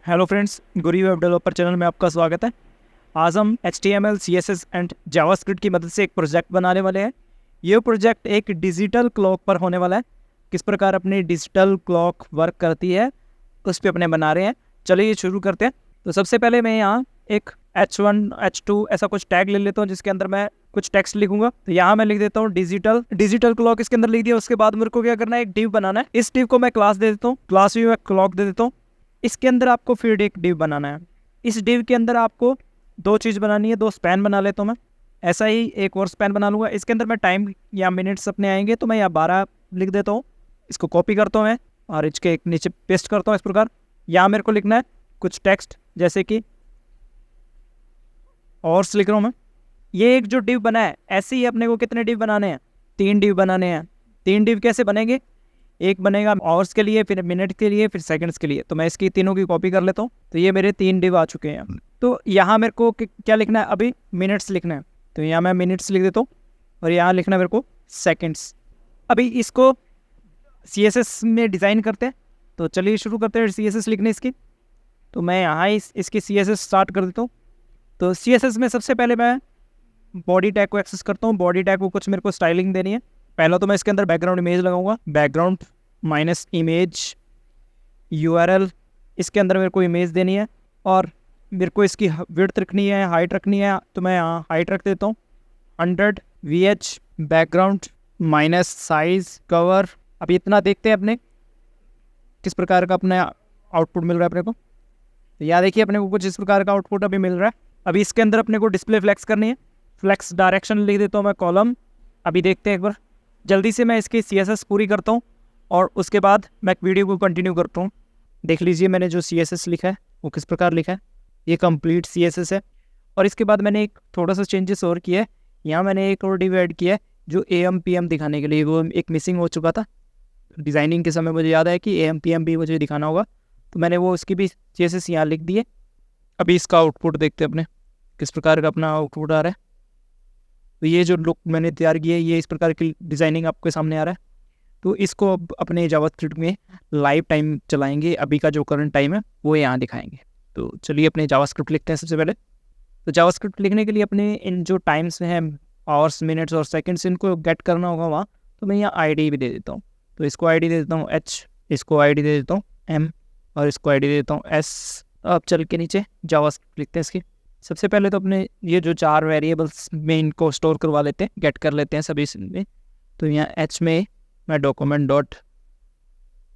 Hello friends, गुरी web developer channel में आपका स्वागत है। आज हम HTML, CSS एंड जावास्क्रिप्ट की मदद से एक प्रोजेक्ट बनाने वाले हैं। ये प्रोजेक्ट एक डिजिटल क्लॉक पर होने वाला है। किस प्रकार अपनी डिजिटल क्लॉक वर्क करती है उस पर अपने बना रहे हैं। चलिए शुरू करते हैं। तो सबसे पहले मैं यहाँ एक H1, H2 ऐसा कुछ टैग ले लेता हूँ जिसके अंदर मैं कुछ टेक्स्ट लिखूंगा। तो यहाँ मैं लिख देता हूँ डिजिटल क्लॉक, इसके अंदर लिख दिया। उसके बाद मेरे को क्या करना है, एक डिव बनाना है। इस डिव को मैं क्लास दे देता हूँ, क्लास व्यू में क्लॉक दे देता हूँ। इसके अंदर आपको फिर एक डिव बनाना है। इस डिव के अंदर आपको दो चीज़ बनानी है, दो स्पैन बना लेता हूँ मैं। ऐसा ही एक और स्पैन बना लूँगा। इसके अंदर मैं टाइम या मिनट्स अपने आएंगे, तो मैं यहाँ 12 लिख देता हूँ। इसको कॉपी करता हूँ मैं और इसके नीचे पेस्ट करता हूँ इस प्रकार। यहाँ मेरे को लिखना है कुछ टेक्स्ट, जैसे कि ऑर्स लिख रहा हूँ मैं। ये एक जो डिव बना है, ऐसे ही अपने को कितने डिव बनाने हैं, 3 डिव बनाने हैं। 3 डिव कैसे बनेंगे, एक बनेगा आवर्स के लिए, फिर मिनट के लिए, फिर सेकंड्स के लिए। तो मैं इसकी तीनों की कॉपी कर लेता हूँ। तो ये मेरे 3 डिव आ चुके हैं। तो यहाँ मेरे को क्या लिखना है, अभी मिनट्स लिखना है। तो यहाँ मैं मिनट्स लिख देता हूँ और यहाँ लिखना है मेरे को सेकंड्स। अभी इसको CSS में डिज़ाइन करते हैं। तो चलिए शुरू करते हैं CSS लिखने इसकी। तो मैं यहाँ इसकी CSS स्टार्ट कर देता हूँ। तो CSS में सबसे पहले मैं बॉडी टैग को एक्सेस करता हूँ। बॉडी टैग को कुछ मेरे को स्टाइलिंग देनी है। पहला तो मैं इसके अंदर बैकग्राउंड इमेज लगाऊंगा, बैकग्राउंड माइनस इमेज URL। इसके अंदर मेरे को इमेज देनी है और मेरे को इसकी विड्थ रखनी है, हाइट रखनी है। तो मैं यहाँ हाइट रख देता हूँ 100 VH, background minus size cover. अभी इतना देखते हैं अपने किस प्रकार का अपना आउटपुट मिल रहा है अपने को। तो यहाँ देखिए अपने को कुछ इस प्रकार का आउटपुट अभी मिल रहा है। अभी इसके अंदर अपने को डिस्प्ले फ्लेक्स करनी है। फ्लेक्स डायरेक्शन लिख देता हूँ मैं कॉलम। अभी देखते हैं एक बार जल्दी से मैं इसकी CSS पूरी करता हूँ और उसके बाद मैं वीडियो को कंटिन्यू करता हूँ। देख लीजिए मैंने जो CSS लिखा है वो किस प्रकार लिखा है। ये कंप्लीट CSS है। और इसके बाद मैंने एक थोड़ा सा चेंजेस और किया है। यहाँ मैंने एक और डिव ऐड किया है जो AM PM दिखाने के लिए, वो एक मिसिंग हो चुका था। डिज़ाइनिंग के समय मुझे याद है कि AM PM भी मुझे दिखाना होगा, तो मैंने वो उसकी भी CSS यहाँ लिख दिए। अभी इसका आउटपुट देखते हैं अपने किस प्रकार का अपना आउटपुट आ रहा है। तो ये जो लुक मैंने तैयार किया है, ये इस प्रकार की डिज़ाइनिंग आपके सामने आ रहा है। तो इसको अब अपने जावास्क्रिप्ट में लाइव टाइम चलाएंगे। अभी का जो करंट टाइम है वो यहाँ दिखाएंगे। तो चलिए अपने जावास्क्रिप्ट लिखते हैं सबसे पहले। तो जावास्क्रिप्ट लिखने के लिए अपने इन जो टाइम्स हैं, आवर्स, मिनट्स और सेकंड्स, इनको गेट करना होगा वहाँ। तो मैं यहाँ ID भी दे देता हूँ। तो इसको ID दे देता हूँ H, इसको ID दे देता हूँ M और इसको ID दे देता हूँ S। अब चल के नीचे जावास्क्रिप्ट लिखते हैं इसकी। सबसे पहले तो अपने ये जो 4 वेरिएबल्स में इनको स्टोर करवा लेते हैं, गेट कर लेते हैं सभी में। तो यहाँ H में मैं डॉक्यूमेंट डॉट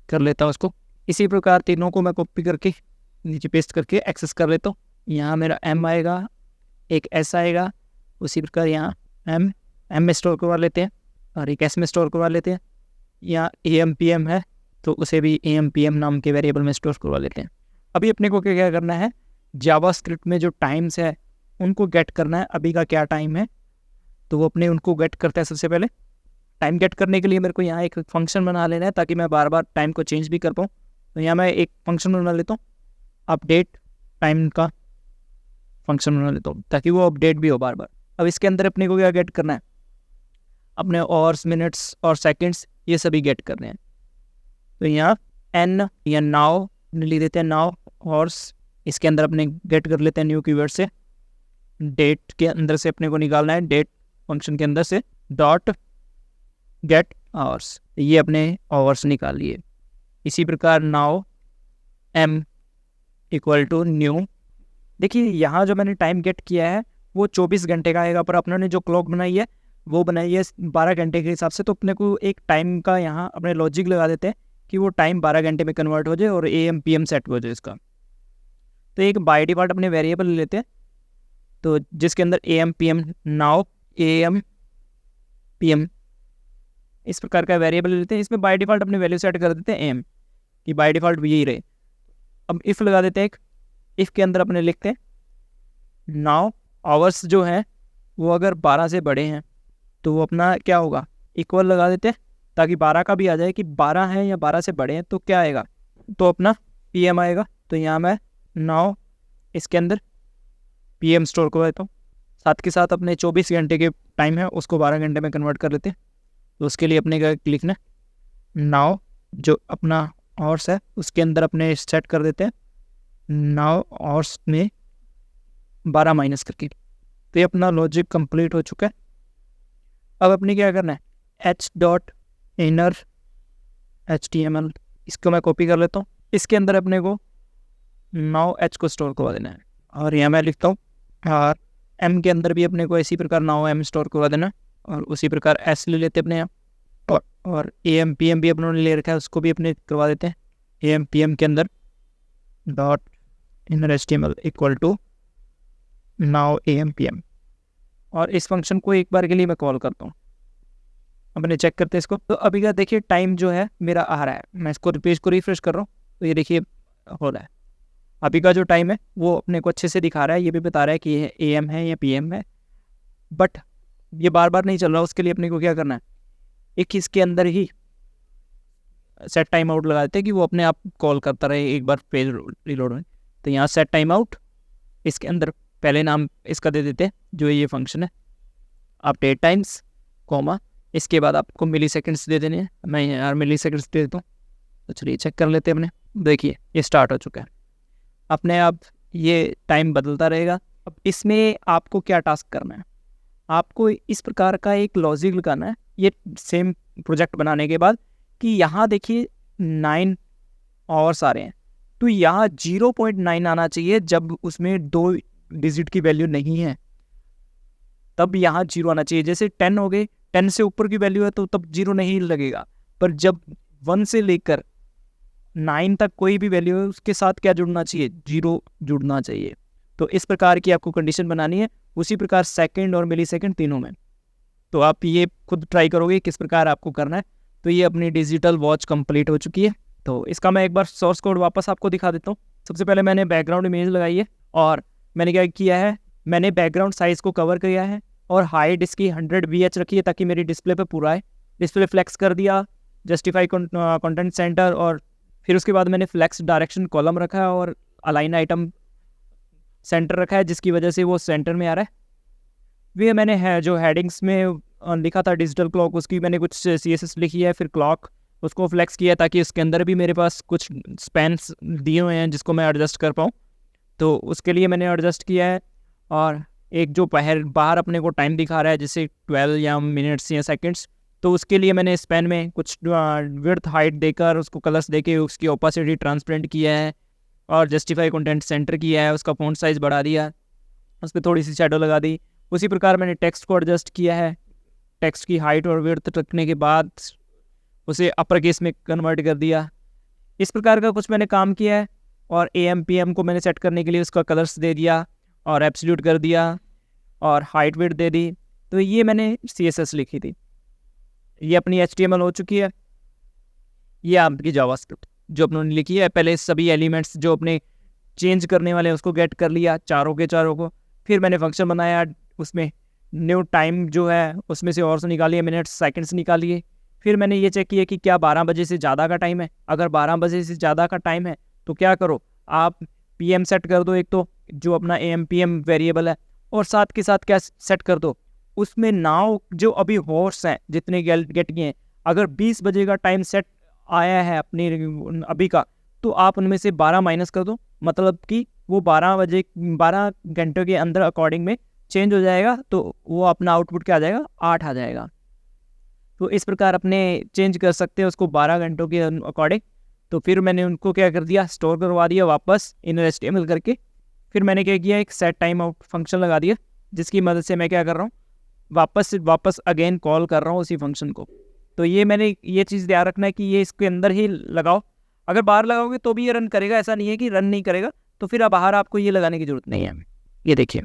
कर लेता हूँ उसको। इसी प्रकार तीनों को मैं कॉपी करके नीचे पेस्ट करके एक्सेस कर लेता हूँ। यहाँ मेरा M आएगा, एक S आएगा, उसी प्रकार यहाँ M में स्टोर करवा लेते हैं और एक S में स्टोर करवा लेते हैं। यहाँ AM PM है तो उसे भी AM PM नाम के वेरिएबल में स्टोर करवा लेते हैं। अभी अपने को क्या करना है, जावास्क्रिप्ट में जो टाइम्स है उनको गेट करना है। अभी का क्या टाइम है तो वो अपने उनको गेट करते हैं। सबसे पहले टाइम गेट करने के लिए मेरे को यहाँ एक फंक्शन बना लेना है ताकि मैं बार बार टाइम को चेंज भी कर पाऊँ। तो यहाँ मैं एक फंक्शन बना लेता हूँ, अपडेट टाइम का फंक्शन बना लेता हूँ ताकि वो अपडेट भी हो बार बार। अब इसके अंदर अपने को क्या गेट करना है, अपने आवर्स, मिनट्स और सेकंड्स, ये सभी गेट करने हैं। तो यहाँ N या नाउ लिख देते हैं, नाउ आवर्स। इसके अंदर अपने गेट कर लेते हैं न्यू कीवर्ड से। डेट के अंदर से अपने को निकालना है, डेट फंक्शन के अंदर से डॉट गेट आवर्स। ये अपने आवर्स निकाल लिए। इसी प्रकार now M equal to new. देखिए यहाँ जो मैंने टाइम गेट किया है वो 24 घंटे का आएगा, पर अपने ने जो क्लॉक बनाई है वो बनाई है 12 घंटे के हिसाब से। तो अपने को एक टाइम का यहाँ अपने लॉजिक लगा देते हैं कि वो टाइम 12 घंटे में कन्वर्ट हो जाए और AM PM सेट हो जाए इसका। तो एक बाय डिफॉल्ट अपने वेरिएबल लेते हैं, तो जिसके अंदर AM PM now AM PM इस प्रकार का वेरिएबल लेते हैं। इसमें बाय डिफॉल्ट अपने वैल्यू सेट कर देते हैं AM कि बाय डिफॉल्ट यही रहे। अब इफ़ लगा देते हैं, इफ़ के अंदर अपने लिखते हैं नाउ आवर्स जो है वो अगर 12 से बड़े हैं तो वो अपना क्या होगा, इक्वल लगा देते हैं ताकि 12 का भी आ जाए कि 12 है या 12 से बड़े हैं तो क्या आएगा, तो अपना PM आएगा। तो यहाँ मैं नाउ इसके अंदर PM स्टोर कर देता हूँ। साथ के साथ अपने 24 घंटे के टाइम है उसको 12 घंटे में कन्वर्ट कर लेते हैं। तो उसके लिए अपने क्या लिखना है, नाउ जो अपना आवर्स है उसके अंदर अपने सेट कर देते हैं 9 आवर्स में 12 माइनस करके। तो ये अपना लॉजिक कंप्लीट हो चुका है। अब अपने क्या करना है, h.inner.html इसको मैं कॉपी कर लेता हूँ। इसके अंदर अपने को 9h को स्टोर करवा देना है, और यहाँ मैं लिखता हूँ और m के अंदर भी अपने को इसी प्रकार 9m स्टोर करवा देना है, और उसी प्रकार s ले लेते अपने यहाँ, और am/pm भी अपनों ने ले रखा है, उसको भी अपने करवा देते हैं। am/pm के अंदर .inner.html equal to now am/pm, और इस फंक्शन को एक बार के लिए मैं कॉल करता हूँ। अपने चेक करते हैं इसको। तो अभी का देखिए टाइम जो है मेरा आ रहा है, मैं इसको पेज को रिफ्रेश कर रहा हूँ, तो ये देखिए हो रहा है। अभी का जो टाइम है वो अपने को अच्छे से दिखा रहा है, ये भी बता रहा है कि ये AM है या PM है, बट ये बार बार नहीं चल रहा। उसके लिए अपने को क्या करना है, एक इसके अंदर ही सेट टाइम आउट लगा देते हैं कि वो अपने आप कॉल करता रहे एक बार पेज रिलोड में। तो यहाँ सेट टाइम आउट, इसके अंदर पहले नाम इसका दे देते हैं जो ये फंक्शन है, अपडेट टाइम्स कॉमा, इसके बाद आपको मिली सेकेंड्स दे देने हैं। मैं यार मिली सेकेंड्स दे देता हूँ। तो चलिए चेक कर लेते हैं अपने। देखिए ये स्टार्ट हो चुका है, अपने आप ये टाइम बदलता रहेगा। अब इसमें आपको क्या टास्क करना है, आपको इस प्रकार का एक लॉजिक लगाना है ये सेम प्रोजेक्ट बनाने के बाद, कि यहाँ देखिए 9 आवर्स आ रहे हैं, तो यहाँ 0.9 आना चाहिए। जब उसमें 2 डिजिट की वैल्यू नहीं है तब यहाँ 0 आना चाहिए। जैसे 10 हो गए, 10 से ऊपर की वैल्यू है तो तब 0 नहीं लगेगा, पर जब 1 से लेकर 9 तक कोई भी वैल्यू है उसके साथ क्या जुड़ना चाहिए, 0 जुड़ना चाहिए। तो इस प्रकार की आपको कंडीशन बनानी है, उसी प्रकार सेकंड और मिली सेकंड तीनों में। तो आप ये खुद ट्राई करोगे किस प्रकार आपको करना है। तो ये अपनी डिजिटल वॉच कंप्लीट हो चुकी है। तो इसका मैं एक बार सोर्स कोड वापस आपको दिखा देता हूँ। सबसे पहले मैंने बैकग्राउंड इमेज लगाई है, और मैंने क्या किया है, मैंने बैकग्राउंड साइज़ को कवर किया है, और हाइट इसकी 100 VH रखी है ताकि मेरी डिस्प्ले पे पूरा है। डिस्प्ले फ्लेक्स कर दिया, जस्टिफाई कंटेंट सेंटर, और फिर उसके बाद मैंने फ्लेक्स डायरेक्शन कॉलम रखा है, और अलाइन आइटम सेंटर रखा है, जिसकी वजह से वो सेंटर में आ रहा है। वे मैंने है जो हेडिंग्स में लिखा था डिजिटल क्लॉक, उसकी मैंने कुछ CSS लिखी है, फिर क्लॉक उसको फ्लेक्स किया ताकि उसके अंदर भी मेरे पास कुछ स्पैन्स दिए हुए हैं जिसको मैं एडजस्ट कर पाऊँ। तो उसके लिए मैंने एडजस्ट किया है। और एक जो बाहर अपने को टाइम दिखा रहा है जैसे 12 या मिनट्स या सेकंड्स, तो उसके लिए मैंने स्पैन में कुछ विड्थ हाइट देकर उसको कलर्स देके उसकी ओपासिटी ट्रांसपेरेंट किया है, और जस्टिफाई कंटेंट सेंटर किया है, उसका फॉन्ट साइज़ बढ़ा दिया, उस पर थोड़ी सी शैडो लगा दी। उसी प्रकार मैंने टेक्स्ट को एडजस्ट किया है, टेक्स्ट की हाइट और विड्थ रखने के बाद उसे अपर केस में कन्वर्ट कर दिया। इस प्रकार का कुछ मैंने काम किया है। और AM/PM को मैंने सेट करने के लिए उसका कलर्स दे दिया, और एब्सोल्यूट कर दिया, और हाइट विड्थ दे दी। तो ये मैंने CSS लिखी थी। ये अपनी HTML हो चुकी है। ये आपकी जावास्क्रिप्ट जो अपनों ने लिखी है। पहले सभी एलिमेंट्स जो अपने चेंज करने वाले हैं उसको गेट कर लिया, चारों के चारों को। फिर मैंने फंक्शन बनाया, उसमें न्यू टाइम जो है उसमें से और से निकालिए, मिनट्स सेकंड्स निकालिए। फिर मैंने ये चेक किया कि क्या 12 बजे से ज़्यादा का टाइम है। अगर 12 बजे से ज़्यादा का टाइम है तो क्या करो, आप PM सेट कर दो, एक तो जो अपना AM/PM वेरिएबल है, और साथ के साथ क्या सेट कर दो, उसमें नाउ जो अभी हॉर्स हैं जितने गेट किए हैं, अगर 20 बजे का टाइम सेट आया है अपनी अभी का, तो आप उनमें से 12 माइनस कर दो। मतलब कि वो 12 घंटे के अंदर अकॉर्डिंग में चेंज हो जाएगा, तो वो अपना आउटपुट क्या आ जाएगा, 8 आ जाएगा। तो इस प्रकार अपने चेंज कर सकते हैं उसको 12 घंटों के अकॉर्डिंग। तो फिर मैंने उनको क्या कर दिया, स्टोर करवा दिया वापस इनर HTML करके। फिर मैंने क्या किया, एक सेट टाइम आउट फंक्शन लगा दिया, जिसकी मदद से मैं क्या कर रहा हूँ, वापस अगेन कॉल कर रहा हूँ उसी फंक्शन को। तो ये मैंने ये चीज़ ध्यान रखना है कि ये इसके अंदर ही लगाओ। अगर बाहर लगाओगे तो भी ये रन करेगा, ऐसा नहीं है कि रन नहीं करेगा। तो फिर बाहर आपको ये लगाने की जरूरत नहीं है। ये देखिए,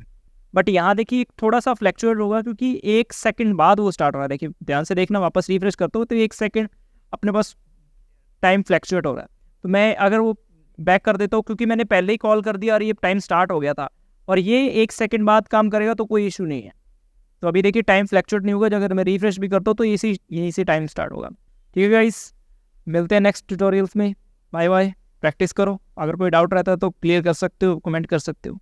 बट यहाँ देखिए थोड़ा सा फ्लैक्चुएट होगा क्योंकि 1 सेकंड बाद वो स्टार्ट हो रहा है। देखिए ध्यान से देखना, वापस रिफ्रेश करता हूँ तो 1 सेकंड अपने पास टाइम फ्लैक्चुएट हो रहा है। तो मैं अगर वो बैक कर देता हूँ, क्योंकि मैंने पहले ही कॉल कर दिया और ये टाइम स्टार्ट हो गया था, और ये 1 सेकंड बाद काम करेगा तो कोई इशू नहीं है। तो अभी देखिए टाइम फ्लैक्चुएट नहीं होगा। अगर मैं रिफ्रेश भी करता हूँ तो यहीं से टाइम स्टार्ट होगा। ठीक है गाइस, मिलते हैं नेक्स्ट ट्यूटोरियल्स में। Bye bye. प्रैक्टिस करो, अगर कोई डाउट रहता है तो क्लियर कर सकते हो, कमेंट कर सकते हो।